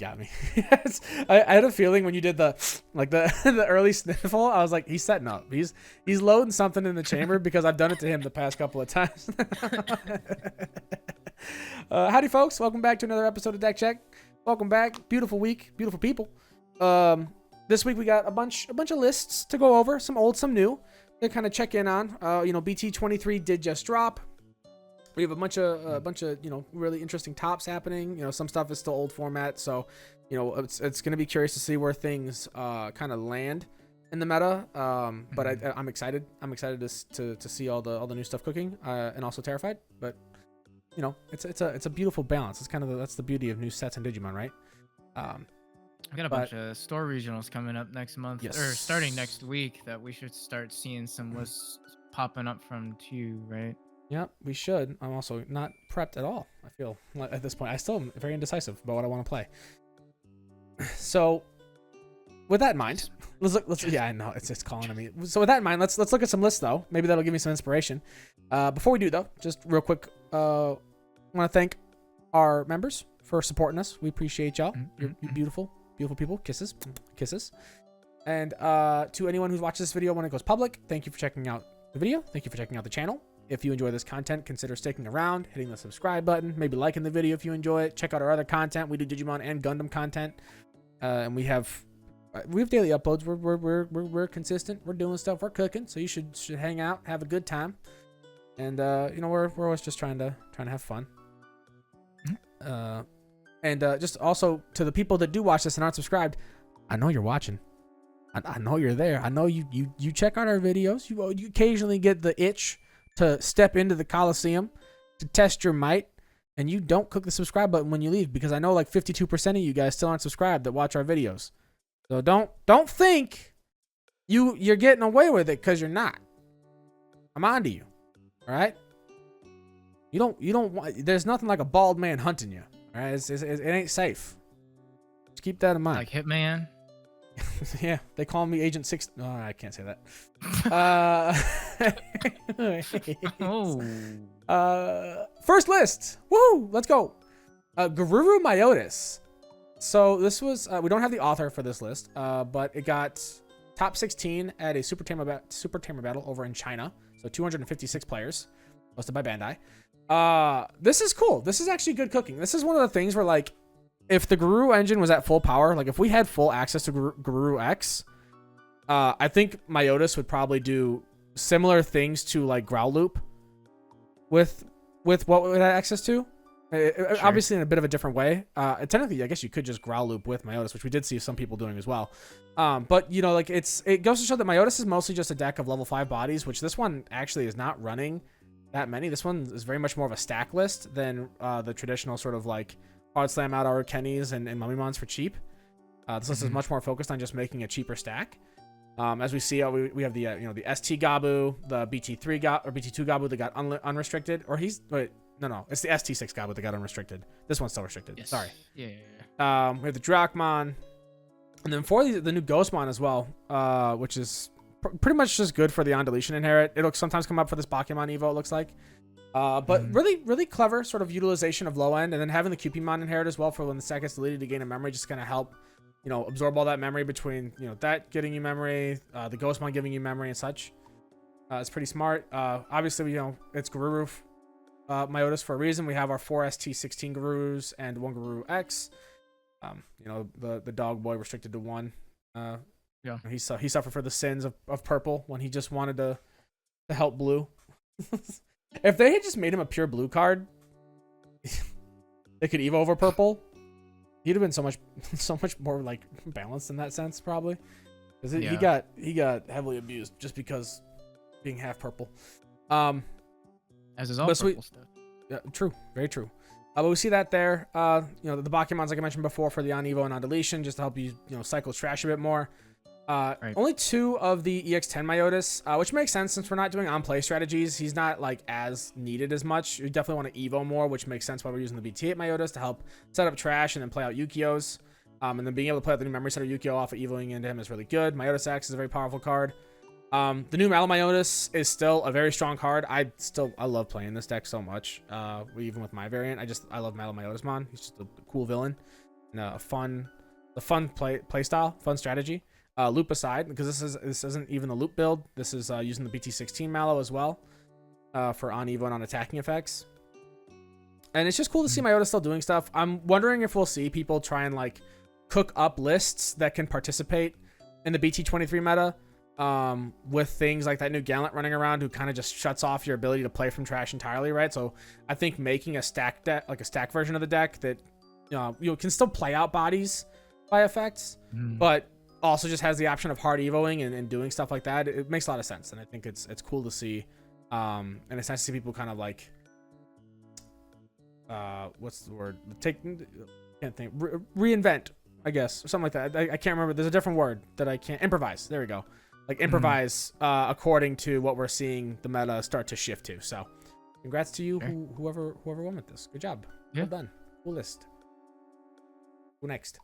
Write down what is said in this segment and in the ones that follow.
got me. I had a feeling when you did the the early sniffle, I was like, he's setting up. He's loading something in the chamber because I've done it to him the past couple of times. Howdy, folks. Welcome back to another episode of Deck Check. Welcome back. Beautiful week. Beautiful people. This week we got a bunch of lists to go over. Some old, some new. To kind of check in on. BT23 did just drop. We have a bunch of really interesting tops happening. Some stuff is still old format, so it's going to be curious to see where things kind of land in the meta. But I'm excited. I'm excited to see all the new stuff cooking, and also terrified. But it's a beautiful balance. It's kind of that's the beauty of new sets in Digimon, right? I've got a bunch of store regionals coming up next month, yes. or starting next week, that we should start seeing some lists popping up from too, right? Yep, we should. I'm also not prepped at all. I feel like at this point, I still am very indecisive about what I want to play. So, with that in mind, let's. Yeah, I know it's calling to me. So with that in mind, let's look at some lists though. Maybe that'll give me some inspiration. Before we do though, just real quick, I want to thank our members for supporting us. We appreciate y'all. You're beautiful people. Kisses. And to anyone who's watched this video when it goes public, thank you for checking out the video. Thank you for checking out the channel. If you enjoy this content, consider sticking around, hitting the subscribe button, maybe liking the video if you enjoy it. Check out our other content. We do Digimon and Gundam content, and we have daily uploads. We're consistent. We're doing stuff. We're cooking. So you should hang out, have a good time, and we're always just trying to have fun. And just also to the people that do watch this and aren't subscribed, I know you're watching. I know you're there. I know you check out our videos. You occasionally get the itch to step into the Coliseum to test your might, and you don't click the subscribe button when you leave, because I know like 52% of you guys still aren't subscribed that watch our videos. So don't think you're getting away with it, because you're not. I'm on to you. All right? You don't want, there's nothing like a bald man hunting you. All right? It ain't safe. Just keep that in mind. Like Hitman. Yeah, they call me Agent 6. Oh, I can't say that. First list. Woo! Let's go. Garuru-Myotis. So this was we don't have the author for this list, but it got top 16 at a Super Tamer battle over in China. So 256 players, hosted by Bandai. This is cool. This is actually good cooking. This is one of the things where, like, if the Garuru engine was at full power, like if we had full access to Garuru X, I think Myotis would probably do similar things to like Growl Loop with what we had access to. Sure. Obviously in a bit of a different way. Technically, I guess you could just Growl Loop with Myotis, which we did see some people doing as well. But like it goes to show that Myotis is mostly just a deck of level 5 bodies, which this one actually is not running that many. This one is very much more of a stack list than the traditional sort of like Hard Slam out our Kennys and Mummymons for cheap. This list is much more focused on just making a cheaper stack. As we see, we have the the ST Gabu, the BT2 Gabu that got unrestricted, or it's the ST6 Gabu that got unrestricted. This one's still restricted. Yes. Sorry. Yeah. We have the Drachmon, and then for the new Ghostmon as well, which is pretty much just good for the on deletion inherit. It'll sometimes come up for this Bakemon Evo. It looks like. But really clever sort of utilization of low end, and then having the QPmon inherit as well for when the stack gets deleted to gain a memory, just kind of help, absorb all that memory between, that getting you memory, the Ghostmon giving you memory and such. It's pretty smart. Obviously, it's Garuru Myotis for a reason. We have our 4 ST16 Garurus and 1 Garuru X. The dog boy restricted to 1. Yeah. He suffered for the sins of purple when he just wanted to help blue. If they had just made him a pure blue card, they could Evo over purple. He'd have been so much more like balanced in that sense, probably. Because he got heavily abused just because being half purple. As is all purple stuff. Yeah, true, very true. But we see that there. The Bakemons, like I mentioned before, for the on Evo and on deletion, just to help you cycle trash a bit more. Right. Only 2 of the EX10 Myotis, which makes sense since we're not doing on-play strategies. He's not like as needed as much. You definitely want to Evo more, which makes sense why we're using the BT8 Myotis to help set up trash and then play out Yukios. And then being able to play out the new Memory Center Yukio off of Evoing into him is really good. Myotis X is a very powerful card. The new Myotis is still a very strong card. I love playing this deck so much. Even with my variant, I love Myotismon. He's just a cool villain. a fun play style, fun strategy. Loop aside, because this isn't even the loop build. This is using the BT16 Mallow as well for on Evo and on attacking effects. And it's just cool to see Myotis still doing stuff. I'm wondering if we'll see people try and like cook up lists that can participate in the BT23 meta with things like that new Gallant running around who kind of just shuts off your ability to play from trash entirely, right? So I think making a stack deck, like a stack version of the deck that can still play out bodies by effects, but also just has the option of hard evoing and doing stuff like that. It makes a lot of sense, and I think it's cool to see. And it's nice to see people kind of like what's the word? Can't think. Reinvent, I guess, or something like that. I can't remember. There's a different word that I can't. Improvise. There we go. Like improvise according to what we're seeing the meta start to shift to. So, congrats to you, whoever won with this. Good job. Yeah. Well done. Cool list. Who next?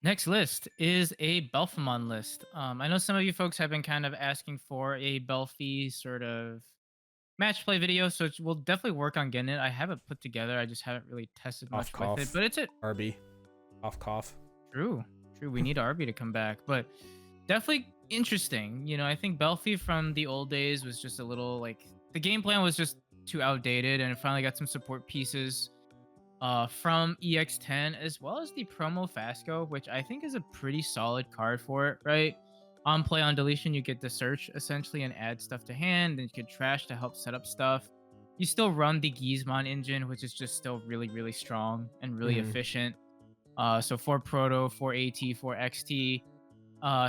Next list is a Belphemon list. I know some of you folks have been kind of asking for a Belphe sort of match play video, so we'll definitely work on getting it. I have it put together. I just haven't really tested much with it, but it's it. RB. Off cough. True. We need RB to come back, but definitely interesting. I think Belphe from the old days was just a little like the game plan was just too outdated, and it finally got some support pieces from EX10 as well as the promo Fasco, which I think is a pretty solid card for it, right? On play on deletion, you get to search essentially and add stuff to hand, and you can trash to help set up stuff. You still run the Gizmon engine, which is just still really, really strong and really efficient. So 4 Proto, 4 AT, 4 XT.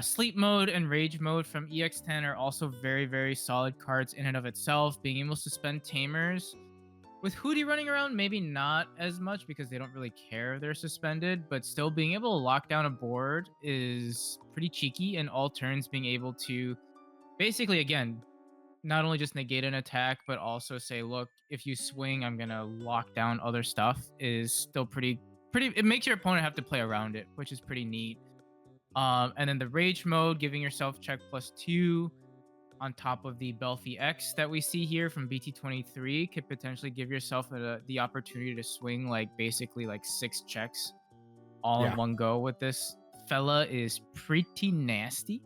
Sleep mode and rage mode from EX10 are also very, very solid cards in and of itself. Being able to suspend tamers. With Hootie running around, maybe not as much because they don't really care if they're suspended, but still being able to lock down a board is pretty cheeky, and all turns being able to basically, again, not only just negate an attack, but also say, look, if you swing, I'm going to lock down other stuff is still pretty, it makes your opponent have to play around it, which is pretty neat. And then the rage mode, giving yourself check +2 on top of the Belphe X that we see here from BT23 could potentially give yourself the opportunity to swing basically 6 checks all in one go with this fella is pretty nasty.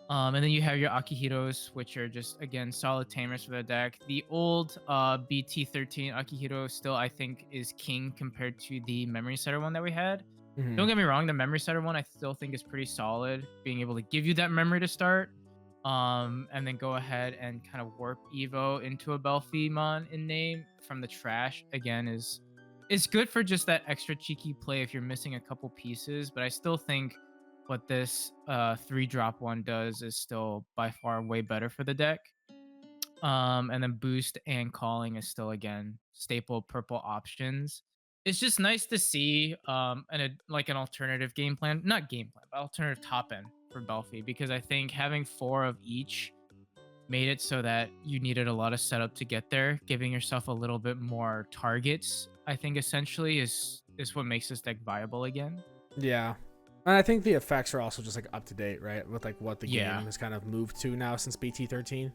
And then you have your Akihiros, which are just, again, solid tamers for the deck. The old BT13 Akihiro still, I think, is king compared to the Memory Setter one that we had. Don't get me wrong, the Memory Setter one I still think is pretty solid, being able to give you that memory to start. And then go ahead and kind of warp Evo into a Belphemon in name from the trash, again, is good for just that extra cheeky play if you're missing a couple pieces. But I still think what this 3-drop one does is still by far way better for the deck. And then boost and calling is still, again, staple purple options. It's just nice to see an alternative game plan, not game plan, but alternative top end for Belphe, because I think having 4 of each made it so that you needed a lot of setup to get there. Giving yourself a little bit more targets, I think, essentially is what makes this deck viable again. Yeah. And I think the effects are also just up to date, right? With what the game has kind of moved to now since BT13.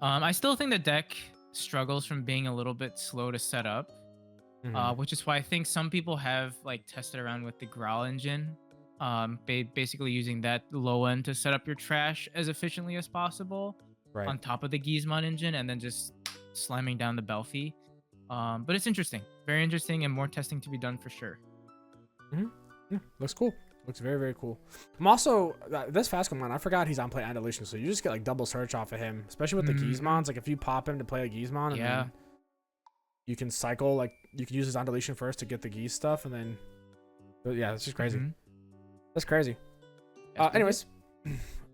I still think the deck struggles from being a little bit slow to set up, which is why I think some people have tested around with the Growl engine, basically using that low end to set up your trash as efficiently as possible on top of the Gizmon engine, and then just slamming down the Belphe. But it's interesting, very interesting, and more testing to be done for sure. Yeah, looks cool. Looks very, very cool. I'm also this Fascomon, I forgot he's on play and deletion, so you just get double search off of him, especially with the Gizmons. If you pop him to play a Gizmon, and then you can cycle, you can use his on deletion first to get the Giz stuff, and then it's just crazy. That's crazy. Anyways,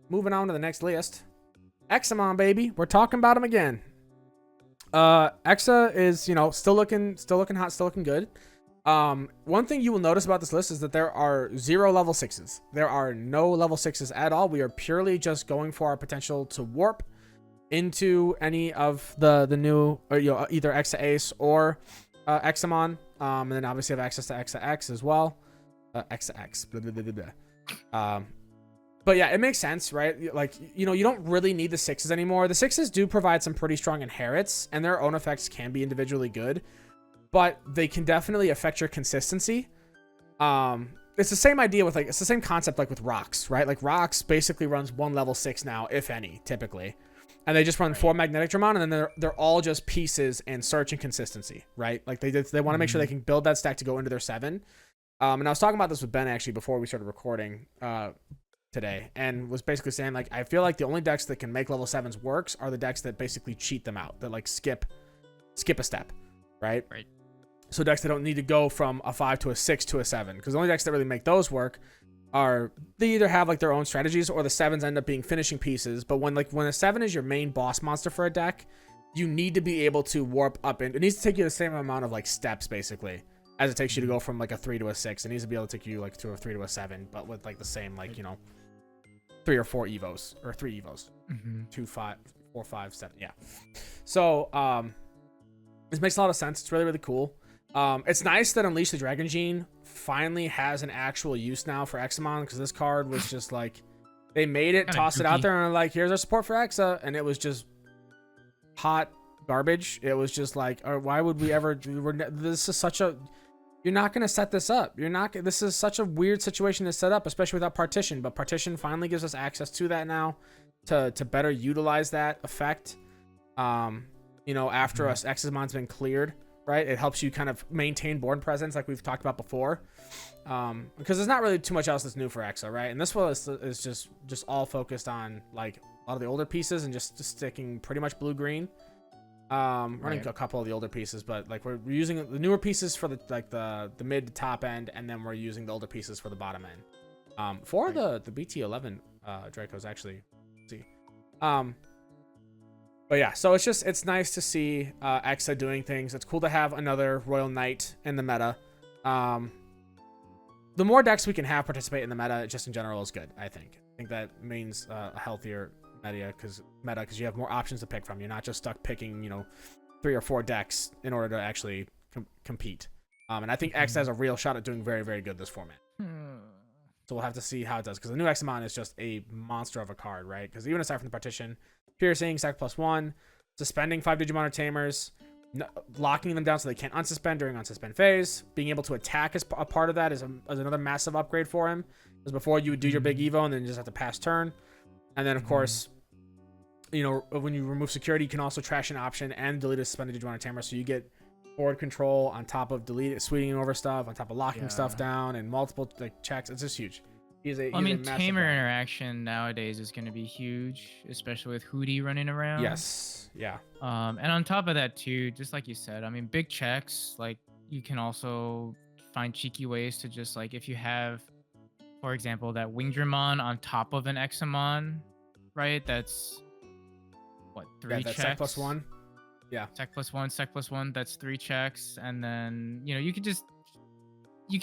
moving on to the next list. Examon, baby, we're talking about him again. Exa is still looking hot, still looking good. One thing you will notice about this list is that there are 0 level 6s. There are no level 6s at all. We are purely just going for our potential to warp into any of the new, either Exa Ace or Examon. And then obviously have access to Exa X as well. Exa X. Blah, blah, blah, blah. But yeah, it makes sense, right? You don't really need the 6s anymore. The 6s do provide some pretty strong inherits, and their own effects can be individually good. but they can definitely affect your consistency. It's the same idea with it's the same concept like with rocks, right? Like rocks basically runs 1 level 6 now, if any, typically. And they just run 4 magnetic Dramon, and then they're all just pieces and search and consistency, right? Like they want to make sure they can build that stack to go into their 7. And I was talking about this with Ben actually before we started recording today, and was basically saying like I feel like the only decks that can make level 7s works are the decks that basically cheat them out, that like skip a step, right? Right. So decks that don't need to go from a 5 to a 6 to a 7, because the only decks that really make those work are they either have like their own strategies or the 7s end up being finishing pieces. But when a 7 is your main boss monster for a deck, you need to be able to warp up in. It needs to take you the same amount of like steps basically as it takes you to go from like a 3 to a 6. It needs to be able to take you like to a 3 to a 7, but with like the same like 3 or 4 evos or 3 evos, 2, 5, 4, 5, 7. Yeah. So this makes a lot of sense. It's really, really cool. It's nice that Unleash the Dragon Gene finally has an actual use now for Examon, because this card was just like they made it, tossed it out there, and like, here's our support for Exa, and it was just hot garbage. It was just like, why would we ever? This is such a. You're not gonna set this up. You're not. This is such a weird situation to set up, especially without Partition. But Partition finally gives us access to that now, to better utilize that effect. After us Examon's been cleared. Right, it helps you kind of maintain board presence, like we've talked about before, because there's not really too much else that's new for Exa, right? And this one is just all focused on like a lot of the older pieces and just sticking pretty much blue-green. Running a couple of the older pieces, but like we're using the newer pieces for the mid to top end, and then we're using the older pieces for the bottom end. For the BT11 Dracos actually, let's see. But yeah, so it's nice to see Exa doing things. It's cool to have another Royal Knight in the meta. The more decks we can have participate in the meta, just in general, is good, I think. I think that means a healthier meta, because you have more options to pick from. You're not just stuck picking, 3 or 4 decks in order to actually compete. And I think Exa has a real shot at doing very, very good this format. So we'll have to see how it does, because the new Examon is just a monster of a card, right? Because even aside from the Partition, piercing, sack +1, suspending 5 Digimon or Tamers, locking them down so they can't unsuspend during unsuspend phase, being able to attack as a part of that is another massive upgrade for him. Because before you would do your big Evo and then you just have to pass turn. And then of course, when you remove security, you can also trash an option and delete a suspended Digimon or Tamer, so you get board control on top of sweeping over stuff, on top of locking stuff down, and multiple checks. It's just huge. Tamer interaction nowadays is going to be huge, especially with Hootie running around. Yes. Yeah. And on top of that too, just like you said, big checks, like you can also find cheeky ways to just like, if you have, for example, that Wingdramon on top of an Examon, right? That's what, 3 checks? Sec +1. Yeah. Sec +1. That's 3 checks. And then, you can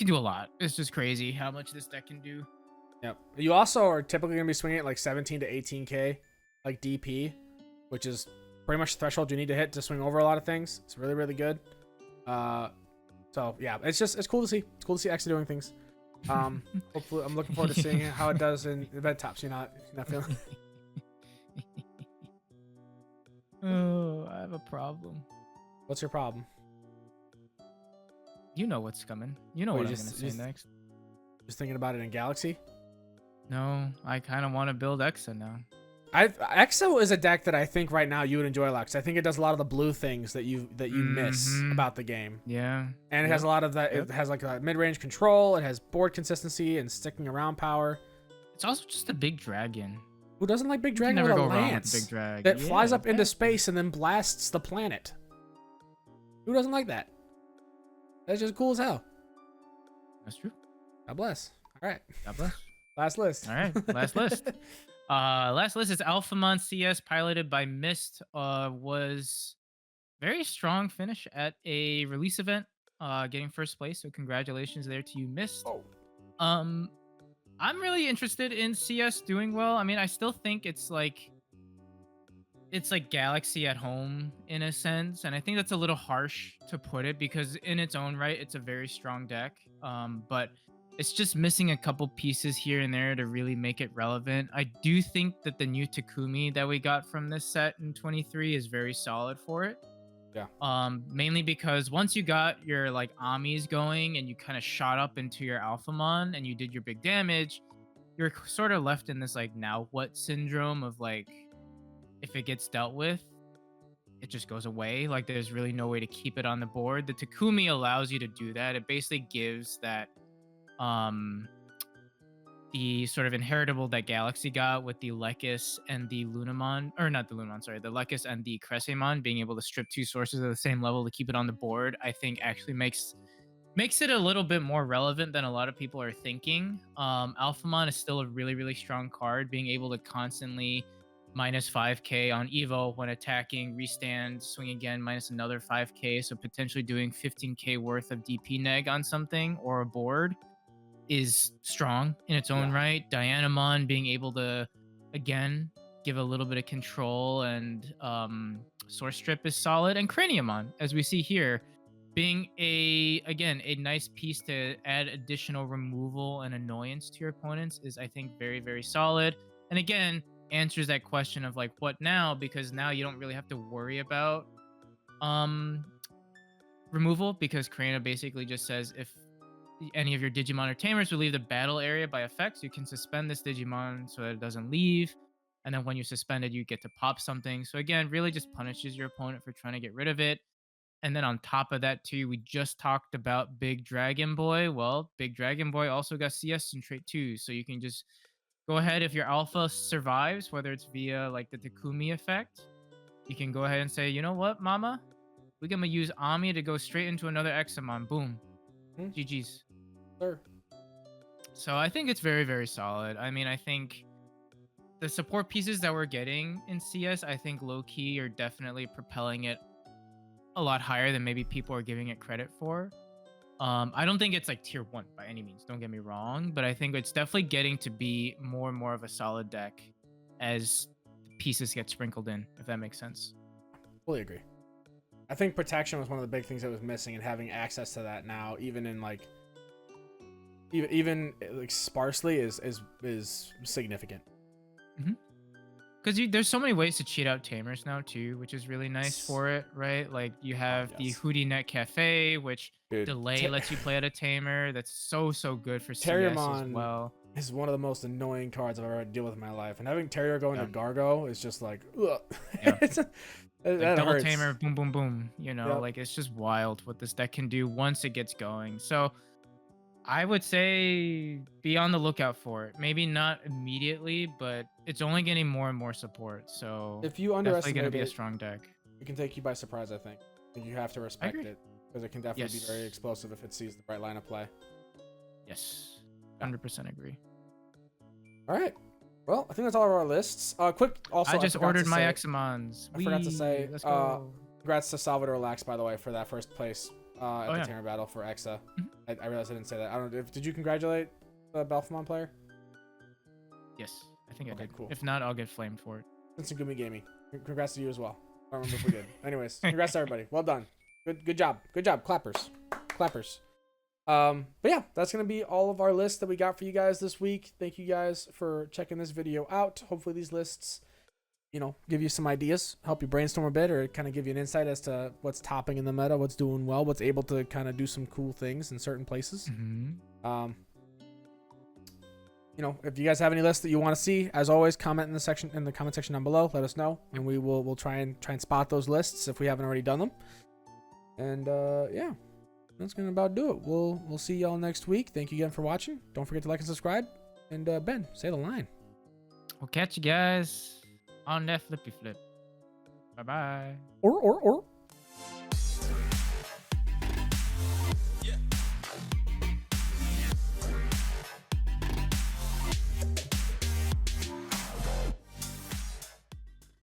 do a lot. It's just crazy how much this deck can do. Yep. You also are typically going to be swinging at like 17 to 18k, like DP, which is pretty much the threshold you need to hit to swing over a lot of things. It's really, really good. So yeah, it's cool to see. It's cool to see Exa doing things. Hopefully, I'm looking forward to seeing how it does in event tops. You're not feeling. Oh, I have a problem. What's your problem? You know what's coming. You know what I'm going to say next. Just thinking about it in Galaxy? No, I kind of want to build Exa now. Exa is a deck that I think right now you would enjoy a lot, because I think it does a lot of the blue things that you miss about the game. Yeah. And it has a lot of that. It has like a mid-range control. It has board consistency and sticking around power. It's also just a big dragon. Who doesn't like big dragon with a lance big drag. that flies up into space and then blasts the planet? Who doesn't like that? That's just cool as hell. That's true. God bless. All right. God bless. Last list. All right. Last list. Last list is Alphamon CS, piloted by Mist. Was very strong finish at a release event, getting first place. So congratulations there to you, Mist. Oh. I'm really interested in CS doing well. I still think it's like Galaxy at home in a sense, and I think that's a little harsh to put it, because in its own right, it's a very strong deck. But it's just missing a couple pieces here and there to really make it relevant. I do think that the new Takumi that we got from this set in 23 is very solid for it. Mainly because once you got your like Amis going and you kind of shot up into your Alphamon and you did your big damage, you're sort of left in this like now what syndrome of like if it gets dealt with, it just goes away. Like there's really no way to keep it on the board. The Takumi allows you to do that. It basically gives that the sort of inheritable that Galaxy got with the Lekis and the Lunamon, or not the Lunamon, sorry, the Lekis and the Cressemon being able to strip two sources at the same level to keep it on the board, I think actually makes it a little bit more relevant than a lot of people are thinking. Alphamon is still a really, really strong card, being able to constantly minus 5k on Evo when attacking, restand, swing again, minus another 5k, so potentially doing 15k worth of DP neg on something or a board is strong in its own right. Dianamon being able to, again, give a little bit of control and Source Strip is solid. And Craniamon, as we see here, being a nice piece to add additional removal and annoyance to your opponents is, I think, very, very solid. And again, answers that question of like, what now? Because now you don't really have to worry about removal, because Crania basically just says if any of your Digimon or Tamers will leave the battle area by effects, you can suspend this Digimon so that it doesn't leave. And then when you're suspended, you get to pop something. So again, really just punishes your opponent for trying to get rid of it. And then on top of that too, we just talked about Big Dragon Boy. Well, Big Dragon Boy also got CS in trait 2. So you can just go ahead, if your alpha survives, whether it's via like the Takumi effect, you can go ahead and say, you know what, mama? We're going to use Ami to go straight into another Examon. Boom. GG's. Sure. So I think it's very, very solid. I mean, I think the support pieces that we're getting in CS, I think low-key are definitely propelling it a lot higher than maybe people are giving it credit for. I don't think it's like tier 1 by any means, don't get me wrong, but I think it's definitely getting to be more and more of a solid deck as pieces get sprinkled in, if that makes sense. Fully agree. I think protection was one of the big things that was missing, and having access to that now, even in like even like sparsely, is significant. Because there's so many ways to cheat out tamers now too, which is really nice for it, right? Like you have the Hootie Net Cafe, which delay lets you play at a tamer. That's so good for CS as well. Is one of the most annoying cards I've ever had to deal with in my life, and having Terrier go into Gargo is just like, ugh. Like double tamer, boom, boom, boom. You know, like it's just wild what this deck can do once it gets going. So I would say be on the lookout for it. Maybe not immediately, but it's only getting more and more support. So if you underestimate going to be a strong deck. It can take you by surprise, I think. You have to respect it, because it can definitely be very explosive if it sees the right line of play. Yes, 100% agree. All right. Well, I think that's all of our lists. Quick, also, I just ordered my Examons. I forgot to say, let's go. congrats to Salvador Lax, by the way, for that first place at the Tamer Battle for Exa. I realized I didn't say that. I don't know. Did you congratulate the Belphamon player? Yes, I think I did. Cool. If not, I'll get flamed for it. It's a Gumi Gamey. Congrats to you as well. I don't remember if we did. Anyways, congrats to everybody. Well done. Good job. Good job. Clappers. But yeah, that's gonna be all of our lists that we got for you guys this week. Thank you guys for checking this video out. Hopefully these lists, you know, give you some ideas, help you brainstorm a bit, or kind of give you an insight as to what's topping in the meta, what's doing well, what's able to kind of do some cool things in certain places. You know, if you guys have any lists that you want to see, as always, comment in the comment section down below. Let us know, and we'll try and spot those lists if we haven't already done them. And yeah, that's gonna about do it. We'll see y'all next week. Thank you again for watching. Don't forget to like and subscribe. And Ben, say the line. We'll catch you guys on that flippy flip. Bye bye. Or.